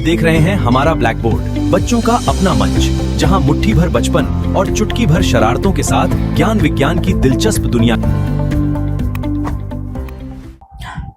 देख रहे हैं हमारा ब्लैक बोर्ड, बच्चों का अपना मंच, जहां मुट्ठी भर बचपन और चुटकी भर शरारतों के साथ ज्ञान विज्ञान की दिलचस्प दुनिया।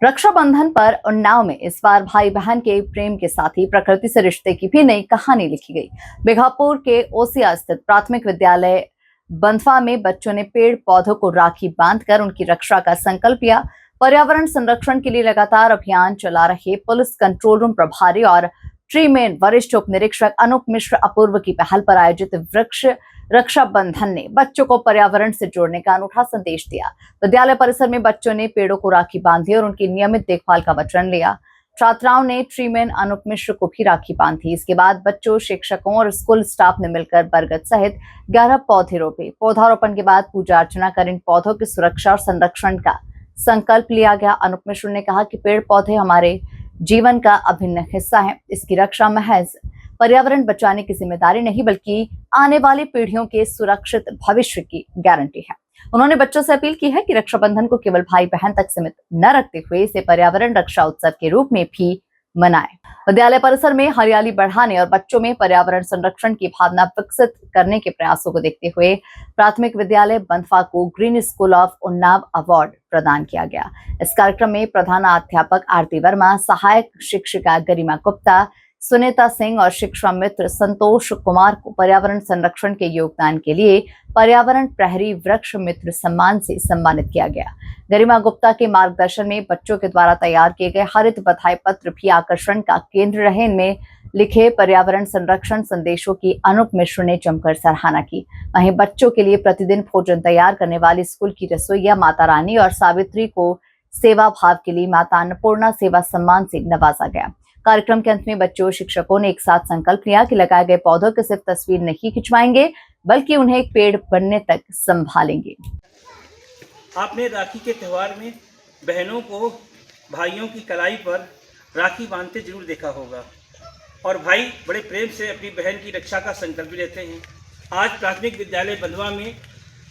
रक्षाबंधन पर उन्नाव में इस बार भाई बहन के प्रेम के साथ ही प्रकृति से रिश्ते की भी नई कहानी लिखी गई। बीघापुर के ओसिया स्थित प्राथमिक विद्यालय बंधवा में बच्चों ने पेड़ पौधों को राखी बांधकर उनकी रक्षा का संकल्प लिया। पर्यावरण संरक्षण के लिए लगातार अभियान चला रहे पुलिस कंट्रोल रूम प्रभारी और ट्रीमेन वरिष्ठ उप निरीक्षक अनूप मिश्र अपूर्व की पहल पर आयोजित वृक्ष रक्षाबंधन ने बच्चों को पर्यावरण से जोड़ने का अनूठा संदेश दिया। विद्यालय परिसर में बच्चों ने पेड़ों को राखी बांधी और उनकी नियमित देखभाल का वचन लिया। छात्राओं ने ट्रीमेन अनूप मिश्र को भी राखी बांधी। इसके बाद बच्चों, शिक्षकों और स्कूल स्टाफ ने मिलकर बरगद सहित 11 पौधे रोपे। पौधारोपण के बाद पूजा अर्चना कर इन पौधों की सुरक्षा और संरक्षण का संकल्प लिया गया। अनूप मिश्र ने कहा कि पेड़ पौधे हमारे जीवन का अभिन्न हिस्सा है। इसकी रक्षा महज पर्यावरण बचाने की जिम्मेदारी नहीं, बल्कि आने वाली पीढ़ियों के सुरक्षित भविष्य की गारंटी है। उन्होंने बच्चों से अपील की है कि रक्षाबंधन को केवल भाई बहन तक सीमित न रखते हुए इसे पर्यावरण रक्षा उत्सव के रूप में भी मनाएं। विद्यालय परिसर में हरियाली बढ़ाने और बच्चों में पर्यावरण संरक्षण की भावना विकसित करने के प्रयासों को देखते हुए प्राथमिक विद्यालय बंधवा को green school of Unnao award प्रदान किया गया। इस कार्यक्रम में प्रधानाध्यापक आरती वर्मा, सहायक शिक्षिका गरिमा गुप्ता, सुनीता सिंह और शिक्षा मित्र संतोष कुमार को पर्यावरण संरक्षण के योगदान के लिए पर्यावरण प्रहरी वृक्ष मित्र सम्मान से सम्मानित किया गया। गरिमा गुप्ता के मार्गदर्शन में बच्चों के द्वारा तैयार किए गए हरित बधाई पत्र भी आकर्षण का केंद्र रहे। इनमें लिखे पर्यावरण संरक्षण संदेशों की अनूप मिश्र ने जमकर सराहना की। वहीं बच्चों के लिए प्रतिदिन भोजन तैयार करने वाली स्कूल की रसोइया माता रानी और सावित्री को सेवा भाव के लिए माता अन्नपूर्णा सेवा सम्मान से नवाजा गया। कार्यक्रम के अंत में बच्चों, शिक्षकों ने एक साथ संकल्प लिया कि लगाए गए पौधों की सिर्फ तस्वीर नहीं खिंचवाएंगे, बल्कि उन्हें एक पेड़ बनने तक संभालेंगे। आपने राखी के त्यौहार में बहनों को भाइयों की कलाई पर राखी बांधते जरूर देखा होगा और भाई बड़े प्रेम से अपनी बहन की रक्षा का संकल्प लेते हैं। आज प्राथमिक विद्यालय बंधवा में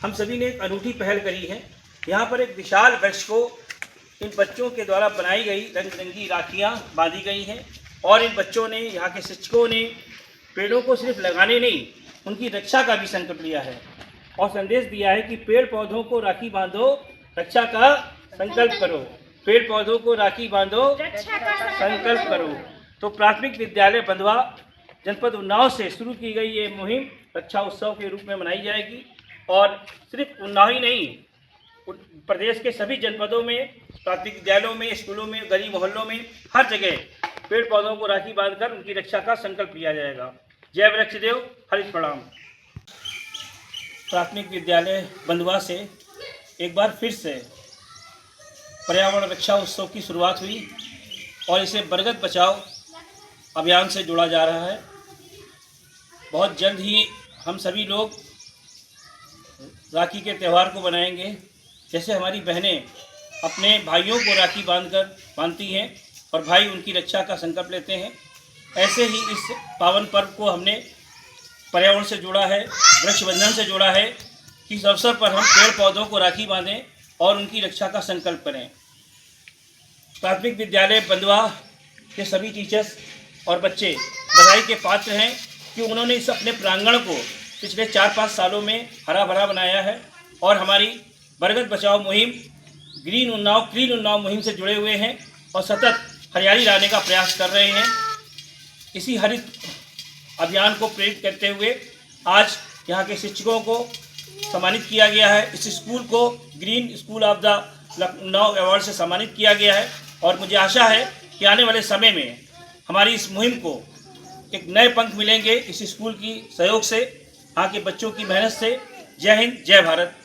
हम सभी ने एक अनूठी पहल करी है। यहाँ पर एक विशाल वृक्ष को इन बच्चों के द्वारा बनाई गई रंग बिरंगी राखियाँ बांधी गई हैं और इन बच्चों ने, यहाँ के शिक्षकों ने पेड़ों को सिर्फ लगाने नहीं, उनकी रक्षा का भी संकल्प लिया है और संदेश दिया है कि पेड़ पौधों को राखी बांधो, रक्षा का संकल्प करो। पेड़ पौधों को राखी बांधो, संकल्प करो। तो प्राथमिक विद्यालय बंधवा जनपद उन्नाव से शुरू की गई ये मुहिम रक्षा उत्सव के रूप में मनाई जाएगी और सिर्फ उन्नाव ही नहीं, प्रदेश के सभी जनपदों में, प्राथमिक विद्यालयों में, स्कूलों में, गली मोहल्लों में, हर जगह पेड़ पौधों को राखी बांधकर उनकी रक्षा का संकल्प लिया जाएगा। जय वृक्षदेव, हरित प्रणाम। प्राथमिक विद्यालय बंधवा से एक बार फिर से पर्यावरण रक्षा उत्सव की शुरुआत हुई और इसे बरगद बचाओ अभियान से जोड़ा जा रहा है। बहुत जल्द ही हम सभी लोग राखी के त्यौहार को मनाएंगे। जैसे हमारी बहनें अपने भाइयों को राखी बांधती हैं और भाई उनकी रक्षा का संकल्प लेते हैं, ऐसे ही इस पावन पर्व को हमने पर्यावरण से जोड़ा है, वृक्ष बंधन से जोड़ा है कि इस अवसर पर हम पेड़ पौधों को राखी बांधें और उनकी रक्षा का संकल्प करें। प्राथमिक विद्यालय बंधवा के सभी टीचर्स और बच्चे बधाई के पात्र हैं कि उन्होंने इस अपने प्रांगण को पिछले 4-5 सालों में हरा भरा बनाया है और हमारी बरगद बचाओ मुहिम, क्लीन उन्नाव मुहिम से जुड़े हुए हैं और सतत हरियाली लाने का प्रयास कर रहे हैं। इसी हरित अभियान को प्रेरित करते हुए आज यहाँ के शिक्षकों को सम्मानित किया गया है। इस स्कूल को green school of the Unnao award से सम्मानित किया गया है और मुझे आशा है कि आने वाले समय में हमारी इस मुहिम को एक नए पंख मिलेंगे इस स्कूल की सहयोग से, यहाँ के बच्चों की मेहनत से। जय हिंद, जय भारत।